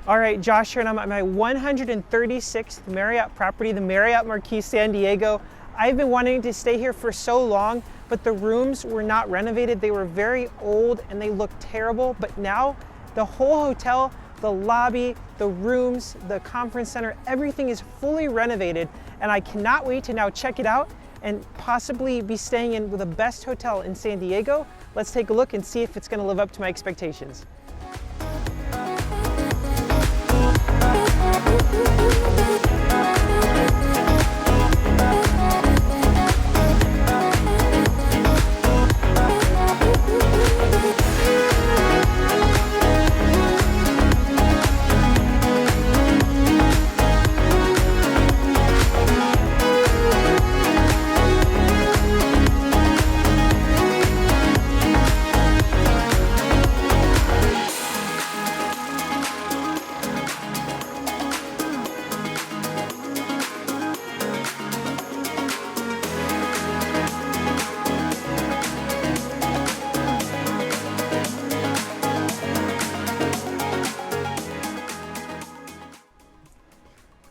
All right, Josh here, and I'm at my 136th Marriott property, the Marriott Marquis San Diego. I've been wanting to stay here for so long, but the rooms were not renovated. They were very old and they looked terrible, but now the whole hotel, the lobby, the rooms, the conference center, everything is fully renovated, and I cannot wait to now check it out and possibly be staying in the best hotel in San Diego. Let's take a look and see if it's going to live up to my expectations.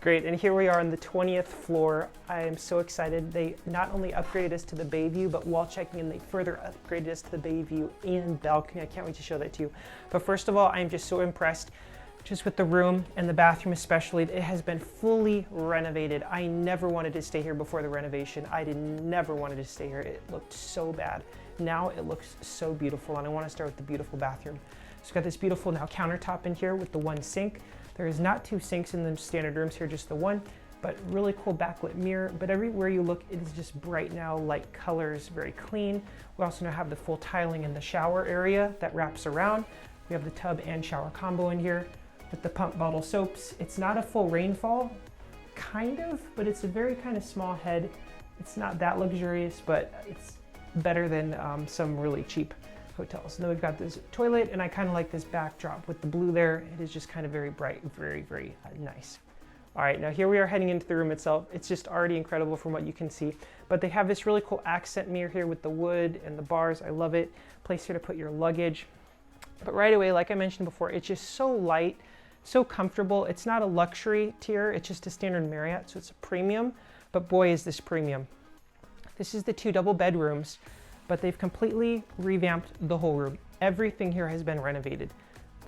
Great, and here we are on the 20th floor. I am so excited. They not only upgraded us to the bay view, but while checking in, they further upgraded us to the bay view and balcony. I can't wait to show that to you. But first of all, I'm just so impressed just with the room and the bathroom especially. It has been fully renovated. I never wanted to stay here before the renovation. I never wanted to stay here. It looked so bad. Now it looks so beautiful, and I want to start with the beautiful bathroom. So it's got this beautiful now countertop in here with the one sink. There is not two sinks in the standard rooms here, just the one, but really cool backlit mirror. But everywhere you look, it is just bright now, light colors, very clean. We also now have the full tiling in the shower area that wraps around. We have the tub and shower combo in here with the pump bottle soaps. It's not a full rainfall, kind of, but it's a very kind of small head. It's not that luxurious, but it's better than some really cheap hotels. And then we've got this toilet, and I kind of like this backdrop with the blue there. It is just kind of very bright, very nice. All right, now here we are heading into the room itself. It's just already incredible from what you can see, but they have this really cool accent mirror here with the wood and the bars. I love it. Place here to put your luggage. But right away, like I mentioned before, it's just so light, so comfortable. It's not a luxury tier, it's just a standard Marriott, so it's a premium, but boy is this premium. This is the 2 double bedrooms, but they've completely revamped the whole room. Everything here has been renovated.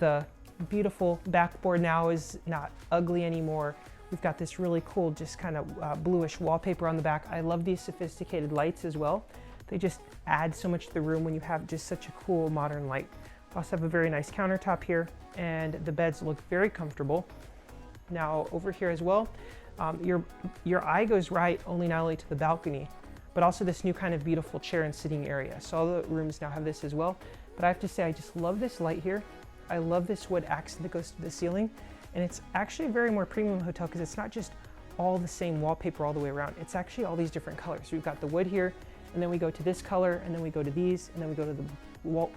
The beautiful backboard now is not ugly anymore. We've got this really cool, just kind of bluish wallpaper on the back. I love these sophisticated lights as well. They just add so much to the room when you have just such a cool modern light. Also have a very nice countertop here, and the beds look very comfortable. Now over here as well, your eye goes right not only to the balcony, but also this new kind of beautiful chair and sitting area. So all the rooms now have this as well. But I have to say, I just love this light here. I love this wood accent that goes to the ceiling. And it's actually a very more premium hotel because it's not just all the same wallpaper all the way around. It's actually all these different colors. So we've got the wood here, and then we go to this color, and then we go to these, and then we go to the wall,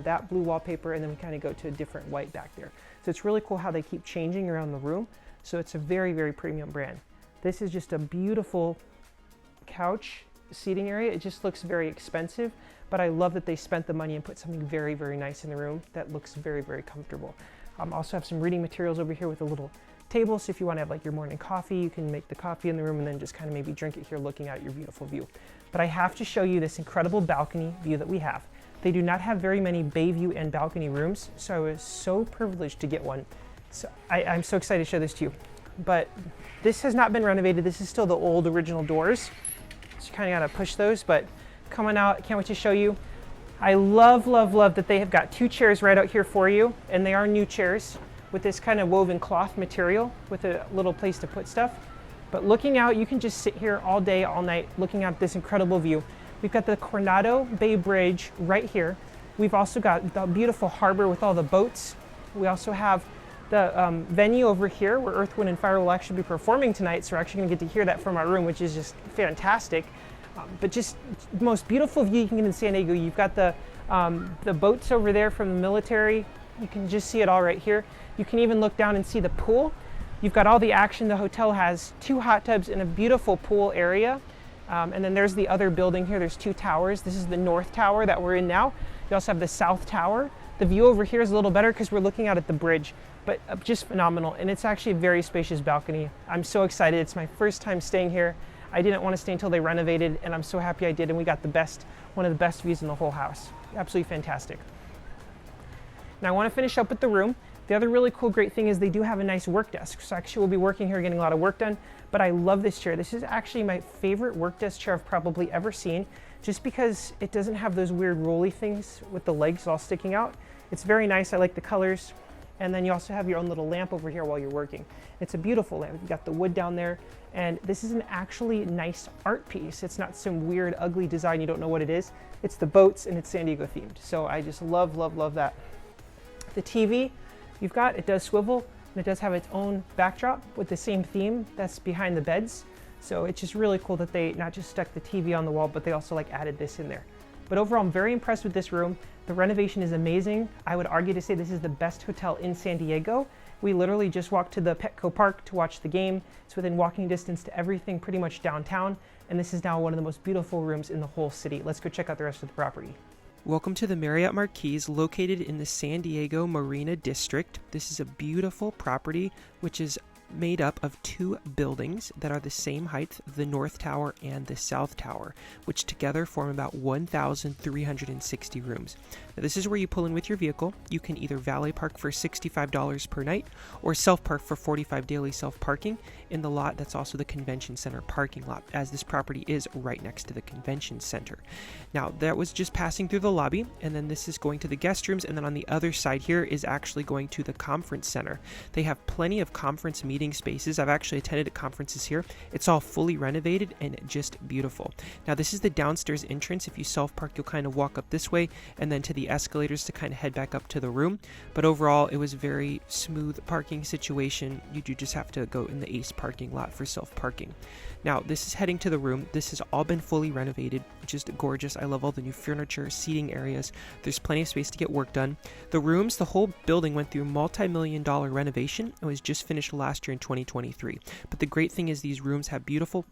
that blue wallpaper, and then we kind of go to a different white back there. So it's really cool how they keep changing around the room. So it's a very premium brand. This is just a beautiful couch seating area. It just looks very expensive, but I love that they spent the money and put something very nice in the room that looks very comfortable. Also have some reading materials over here with a little table, so if you want to have like your morning coffee, you can make the coffee in the room and then just kind of maybe drink it here looking out your beautiful view. But I have to show you this incredible balcony view that we have. They do not have very many bay view and balcony rooms, so I was so privileged to get one. So I'm so excited to show this to you. But this has not been renovated. This is still the old original doors. So you kind of got to push those, but coming out, I can't wait to show you. I love that they have got 2 chairs right out here for you, and they are new chairs with this kind of woven cloth material with a little place to put stuff. But looking out, you can just sit here all day, all night, looking at this incredible view. We've got the Coronado Bay Bridge right here. We've also got the beautiful harbor with all the boats. We also have the venue over here where Earth, Wind & Fire will actually be performing tonight, so we're actually going to get to hear that from our room, which is just fantastic. But just the most beautiful view you can get in San Diego. You've got the boats over there from the military. You can just see it all right here. You can even look down and see the pool. You've got all the action. The hotel has 2 hot tubs and a beautiful pool area. And then there's the other building here. There's 2 towers. This is the North Tower that we're in now. You also have the South Tower. The view over here is a little better because we're looking out at the bridge. but just phenomenal. And it's actually a very spacious balcony. I'm so excited. It's my first time staying here. I didn't want to stay until they renovated, and I'm so happy I did, and we got one of the best views in the whole house. Absolutely fantastic. Now I want to finish up with the room. The other really cool, great thing is they do have a nice work desk. So actually we'll be working here, getting a lot of work done, but I love this chair. This is actually my favorite work desk chair I've probably ever seen, just because it doesn't have those weird rolly things with the legs all sticking out. It's very nice. I like the colors. And then you also have your own little lamp over here while you're working. It's a beautiful lamp. You've got the wood down there, and this is an actually nice art piece. It's not some weird, ugly design you don't know what it is. It's the boats, and it's San Diego themed. So I just love, love, love that. The TV it does swivel, and it does have its own backdrop with the same theme that's behind the beds. So it's just really cool that they not just stuck the TV on the wall, but they also added this in there. But overall, I'm very impressed with this room. The renovation is amazing. I would argue to say this is the best hotel in San Diego. We literally just walked to the Petco Park to watch the game. It's within walking distance to everything pretty much downtown. And this is now one of the most beautiful rooms in the whole city. Let's go check out the rest of the property. Welcome to the Marriott Marquis, located in the San Diego Marina district. This is a beautiful property, which is made up of two buildings that are the same height, the North Tower and the South Tower, which together form about 1,360 rooms. Now, this is where you pull in with your vehicle. You can either valet park for $65 per night or self-park for $45 daily self-parking in the lot that's also the convention center parking lot, as this property is right next to the convention center. Now, that was just passing through the lobby, and then this is going to the guest rooms, and then on the other side here is actually going to the conference center. They have plenty of conference meeting spaces. I've actually attended conferences here. It's all fully renovated and just beautiful. Now, this is the downstairs entrance. If you self-park, you'll kind of walk up this way and then to the escalators to kind of head back up to the room. But overall, it was a very smooth parking situation. You do just have to go in the Ace parking lot for self-parking. Now, this is heading to the room. This has all been fully renovated, just gorgeous. I love all the new furniture, seating areas. There's plenty of space to get work done. The rooms, the whole building went through multi-million-dollar renovation. It was just finished last year in 2023. But the great thing is these rooms have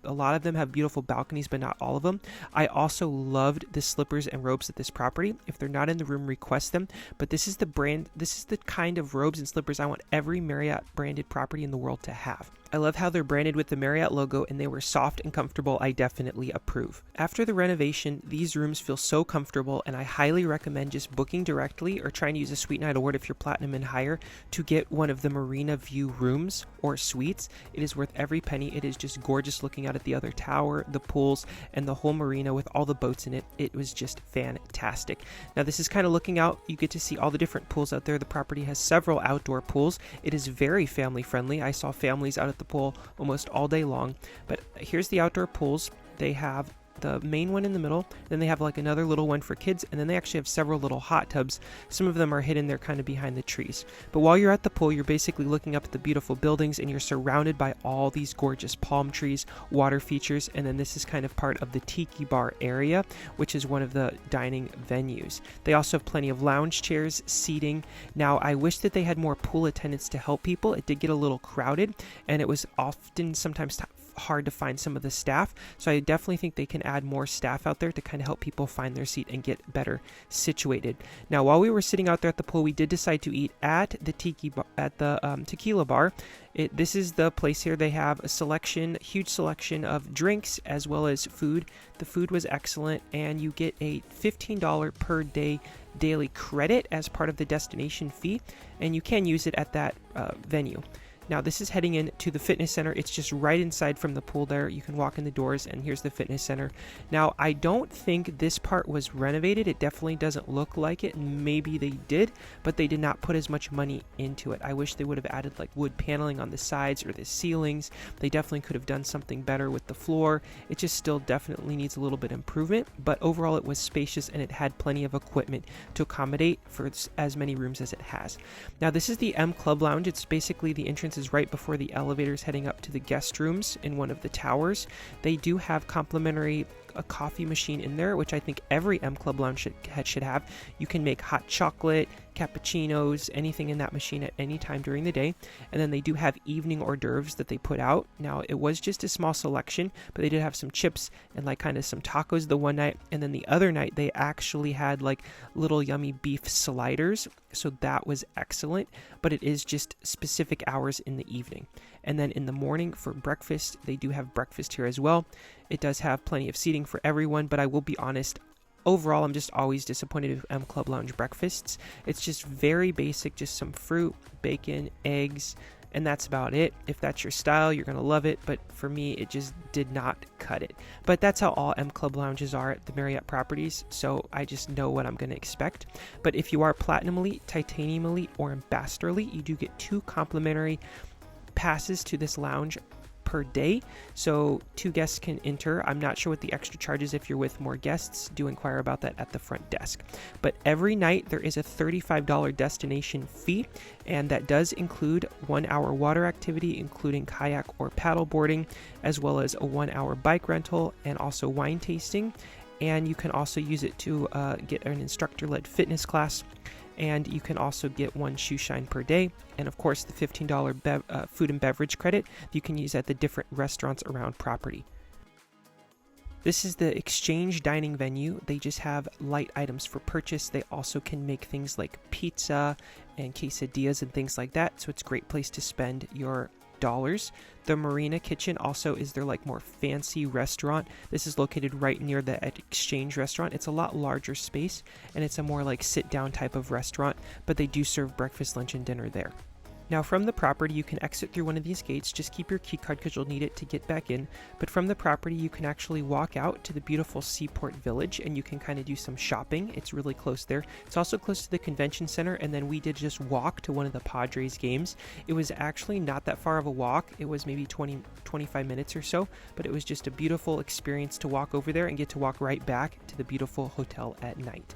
a lot of them have beautiful balconies, but not all of them. I also loved the slippers and robes at this property. If they're not in the room, request them. But this is the kind of robes and slippers I want every Marriott branded property in the world to have. I love how they're branded with the Marriott logo, and they were soft and comfortable. I definitely approve. After the renovation, these rooms feel so comfortable, and I highly recommend just booking directly or trying to use a Suite Night Award if you're Platinum and higher to get one of the Marina View rooms or suites. It is worth every penny. It is just gorgeous looking out at the other tower, the pools, and the whole marina with all the boats in it. It was just fantastic. Now, this is kind of looking out. You get to see all the different pools out there. The property has several outdoor pools. It is very family friendly. I saw families out at the pool almost all day long. But here's the outdoor pools. They have the main one in the middle, then they have another little one for kids, and then they actually have several little hot tubs. Some of them are hidden there kind of behind the trees. But while you're at the pool, you're basically looking up at the beautiful buildings, and you're surrounded by all these gorgeous palm trees, water features, and then this is kind of part of the tiki bar area, which is one of the dining venues. They also have plenty of lounge chairs, seating. Now, I wish that they had more pool attendants to help people. It did get a little crowded, and it was often sometimes hard to find some of the staff, so I definitely think they can add more staff out there to kind of help people find their seat and get better situated. Now, while we were sitting out there at the pool, we did decide to eat at the tequila bar. This is the place here. They have a huge selection of drinks as well as food. The food was excellent, and you get a $15 per day daily credit as part of the destination fee, and you can use it at that venue. Now, this is heading into the fitness center. It's just right inside from the pool there. You can walk in the doors, and here's the fitness center. Now, I don't think this part was renovated. It definitely doesn't look like it. Maybe they did, but they did not put as much money into it. I wish they would have added wood paneling on the sides or the ceilings. They definitely could have done something better with the floor. It just still definitely needs a little bit of improvement, but overall it was spacious, and it had plenty of equipment to accommodate for as many rooms as it has. Now, this is the M Club Lounge. It's basically the entrance is right before the elevators heading up to the guest rooms in one of the towers. They do have complimentary a coffee machine in there, which I think every M Club Lounge should have. You can make hot chocolate, cappuccinos, anything in that machine at any time during the day. And then they do have evening hors d'oeuvres that they put out. Now, it was just a small selection, but they did have some chips and like kind of some tacos the one night. And then the other night, they actually had like little yummy beef sliders. So that was excellent, but it is just specific hours in the evening. And then in the morning for breakfast, they do have breakfast here as well. It does have plenty of seating for everyone, but I will be honest, overall, I'm just always disappointed with M Club Lounge breakfasts. It's just very basic, just some fruit, bacon, eggs, and that's about it. If that's your style, you're going to love it, but for me, it just did not cut it. But that's how all M Club Lounges are at the Marriott properties, so I just know what I'm going to expect. But if you are Platinum Elite, Titanium Elite, or Ambassador Elite, you do get 2 complimentary passes to this lounge per day, so 2 guests can enter. I'm not sure what the extra charge is if you're with more guests. Do inquire about that at the front desk. But every night there is a $35 destination fee, and that does include 1 hour water activity, including kayak or paddle boarding, as well as a 1 hour bike rental and also wine tasting. And you can also use it to get an instructor-led fitness class. And you can also get 1 shoe shine per day. And of course, the $15 food and beverage credit you can use at the different restaurants around property. This is the exchange dining venue. They just have light items for purchase. They also can make things like pizza and quesadillas and things like that. So it's a great place to spend your dollars. The Marina kitchen also is their like more fancy restaurant. This is located right near the Exchange restaurant. It's a lot larger space and it's a more like sit down type of restaurant, but they do serve breakfast, lunch, and dinner there. Now from the property, you can exit through one of these gates. Just keep your key card because you'll need it to get back in. But from the property, you can actually walk out to the beautiful Seaport Village and you can kind of do some shopping. It's really close there. It's also close to the convention center, and then we did just walk to one of the Padres games. It was actually not that far of a walk. It was maybe 25 minutes or so, but it was just a beautiful experience to walk over there and get to walk right back to the beautiful hotel at night.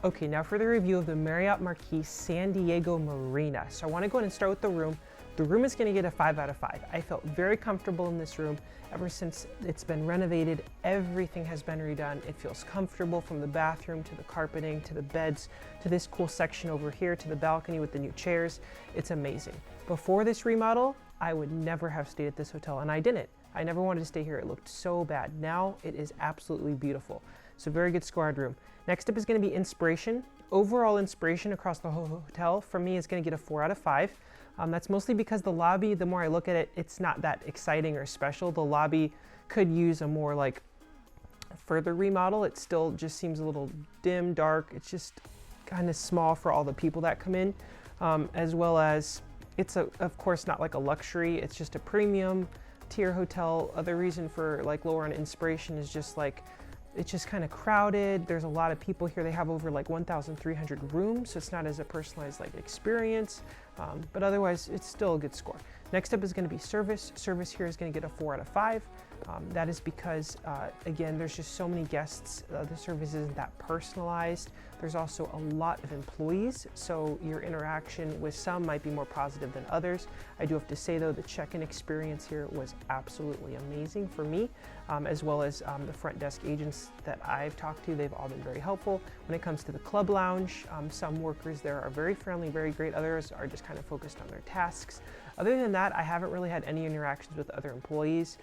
Okay, now for the review of the Marriott Marquis San Diego Marina. So I want to go ahead and start with the room. The room is going to get a 5 out of 5. I felt very comfortable in this room. Ever since it's been renovated, everything has been redone. It feels comfortable from the bathroom to the carpeting to the beds to this cool section over here to the balcony with the new chairs. It's amazing. Before this remodel, I would never have stayed at this hotel, and I didn't. I never wanted to stay here. It looked so bad. Now it is absolutely beautiful. So very good scored room. Next up is going to be inspiration. Overall inspiration across the whole hotel for me is going to get a 4 out of 5. That's mostly because the lobby, the more I look at it, it's not that exciting or special. The lobby could use a more like further remodel. It still just seems a little dim, dark. It's just kind of small for all the people that come in, as well as it's of course not like a luxury. It's just a premium tier hotel. Other reason for like lower on inspiration is just like it's just kind of crowded. There's a lot of people here. They have over like 1,300 rooms, so it's not as a personalized like experience, but otherwise it's still a good score. Next up is going to be service. Service here is going to get a 4 out of 5. That is because, again, there's just so many guests. The service isn't that personalized. There's also a lot of employees, so your interaction with some might be more positive than others. I do have to say, though, the check-in experience here was absolutely amazing for me, as well as the front desk agents that I've talked to. They've all been very helpful. When it comes to the club lounge, some workers there are very friendly, very great. Others are just kind of focused on their tasks. Other than that, I haven't really had any interactions with other employees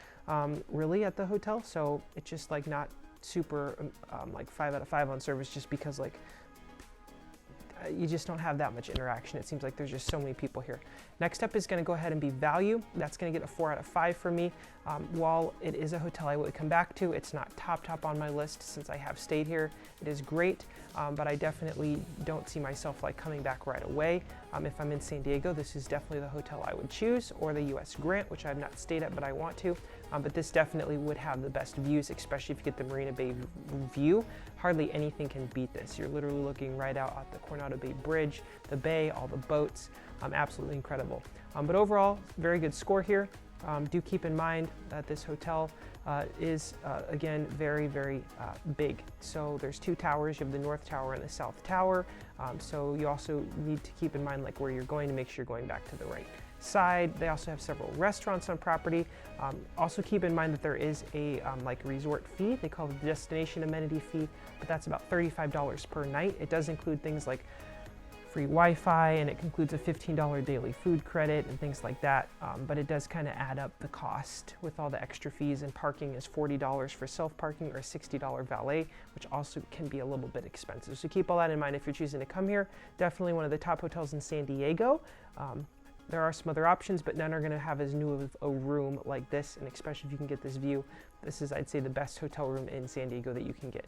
really at the hotel, so it's just like not super like 5 out of 5 on service, just because like you just don't have that much interaction. It seems like there's just so many people here. Next up is going to go ahead and be value. That's going to get a 4 out of 5 for me. While it is a hotel I will come back to, it's not top on my list since I have stayed here. It is great, but I definitely don't see myself like coming back right away. If I'm in San Diego, this is definitely the hotel I would choose, or the US Grant, which I've not stayed at, but I want to. But this definitely would have the best views, especially if you get the Marina Bay view. Hardly anything can beat this. You're literally looking right out at the Coronado Bay Bridge, the bay, all the boats. Absolutely incredible. But overall, very good score here. Do keep in mind that this hotel is, again, very, very big. So there's 2 towers. You have the North Tower and the South Tower. So you also need to keep in mind like where you're going to make sure you're going back to the right side. They also have several restaurants on property. Also keep in mind that there is a like resort fee. They call it the destination amenity fee, but that's about $35 per night. It does include things like free Wi-Fi, and it includes a $15 daily food credit and things like that, but it does kind of add up the cost with all the extra fees, and parking is $40 for self-parking or $60 valet, which also can be a little bit expensive. So keep all that in mind if you're choosing to come here. Definitely one of the top hotels in San Diego. There are some other options, but none are going to have as new of a room like this, and especially if you can get this view. This is, I'd say, the best hotel room in San Diego that you can get.